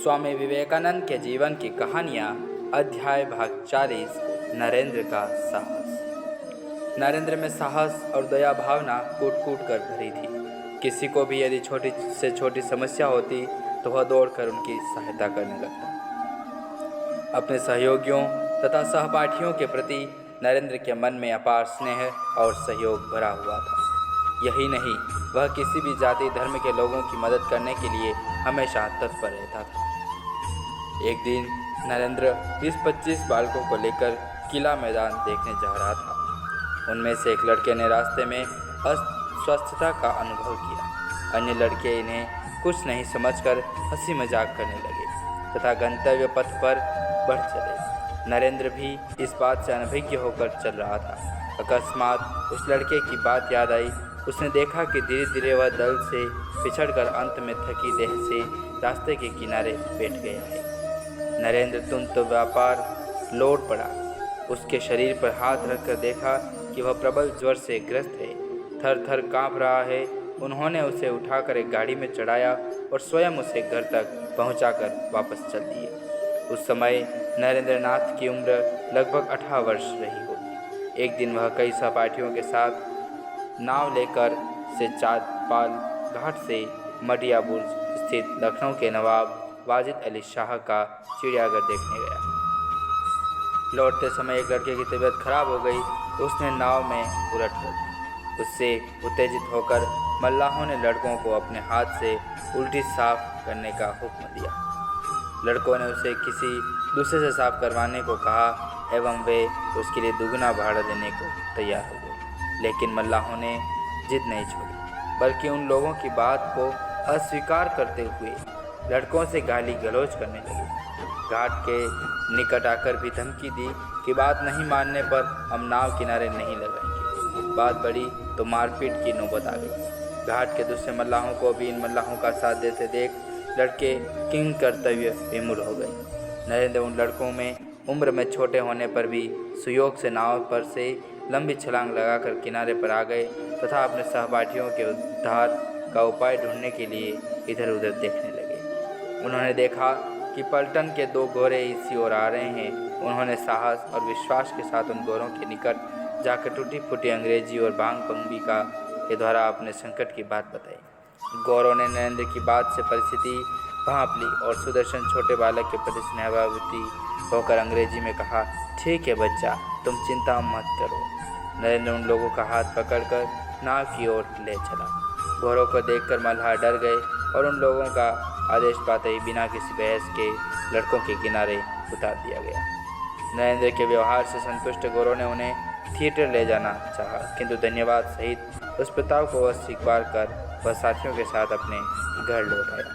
स्वामी विवेकानंद के जीवन की कहानियाँ। अध्याय भाग 40। नरेंद्र का साहस। नरेंद्र में साहस और दया भावना कूट कूट कर भरी थी। किसी को भी यदि छोटी से छोटी समस्या होती तो वह दौड़कर उनकी सहायता करने लगता। अपने सहयोगियों तथा सहपाठियों के प्रति नरेंद्र के मन में अपार स्नेह और सहयोग भरा हुआ था। यही नहीं, वह किसी भी जाति धर्म के लोगों की मदद करने के लिए हमेशा तत्पर रहता था। एक दिन नरेंद्र 20-25 बालकों को लेकर किला मैदान देखने जा रहा था। उनमें से एक लड़के ने रास्ते में अस्वस्थता का अनुभव किया। अन्य लड़के इन्हें कुछ नहीं समझकर हंसी मजाक करने लगे तथा गंतव्य पथ पर बढ़ चले। नरेंद्र भी इस बात से अनभिज्ञ होकर चल रहा था। अकस्मात उस लड़के की बात याद आई। उसने देखा कि धीरे धीरे वह दल से पिछड़कर अंत में थकी देह से रास्ते के किनारे बैठ गया है। नरेंद्र तुरंत व्यापार लौट पड़ा। उसके शरीर पर हाथ रखकर देखा कि वह प्रबल ज्वर से ग्रस्त है, थर थर काँप रहा है। उन्होंने उसे उठाकर एक गाड़ी में चढ़ाया और स्वयं उसे घर तक पहुंचाकर वापस चल दिए। उस समय नरेंद्र नाथ की उम्र लगभग 18 वर्ष रही होगी। एक दिन वह कई सहपाठियों के साथ नाव लेकर से चाँदपाल घाट से मटिया बुर्ज स्थित लखनऊ के नवाब वाजिद अली शाह का चिड़ियाघर देखने गया। लौटते समय एक लड़के की तबीयत खराब हो गई। उसने नाव में उलट कर दी। उससे उत्तेजित होकर मल्लाहों ने लड़कों को अपने हाथ से उल्टी साफ करने का हुक्म दिया। लड़कों ने उसे किसी दूसरे से साफ करवाने को कहा एवं वे उसके लिए दुगना भाड़ा देने को तैयार हो गए। लेकिन मल्लाहों ने जिद नहीं छोड़ी, बल्कि उन लोगों की बात को अस्वीकार करते हुए लड़कों से गाली गलौज करने लगे। घाट के निकट आकर भी धमकी दी कि बात नहीं मानने पर हम नाव किनारे नहीं लगाएंगे। बात बढ़ी तो मारपीट की नौबत आ गई। घाट के दूसरे मल्लाहों को भी इन मल्लाहों का साथ देते देख लड़के किंग कर्तव्य विमूढ़ हो गए। नरेंद्र उन लड़कों में उम्र में छोटे होने पर भी सुयोग से नाव पर से लंबी छलांग लगाकर किनारे पर आ गए तथा अपने सहपाठियों के उद्धार का उपाय ढूंढने के लिए इधर उधर देखने लगे। उन्होंने देखा कि पलटन के 2 गोरे इसी ओर आ रहे हैं। उन्होंने साहस और विश्वास के साथ उन गोरों के निकट जाकर टूटी फूटी अंग्रेजी और भांग पंबिका के द्वारा अपने संकट की बात बताई। गौरों ने नरेंद्र की बात से परिस्थिति भांप ली और सुदर्शन छोटे बालक के प्रति स्नेहाभावित होकर अंग्रेजी में कहा, ठीक है बच्चा, तुम चिंता मत करो। नरेंद्र उन लोगों का हाथ पकड़कर नाव की ओर ले चला। गौरों को देखकर मल्लाह डर गए और उन लोगों का आदेश पाते ही बिना किसी बहस के लड़कों के किनारे उतार दिया गया। नरेंद्र के व्यवहार से संतुष्ट गौरों ने उन्हें थिएटर ले जाना चाहा, किंतु धन्यवाद सहित उस प्रस्ताव को अस्वीकार कर वह साथियों के साथ अपने घर लौट आया।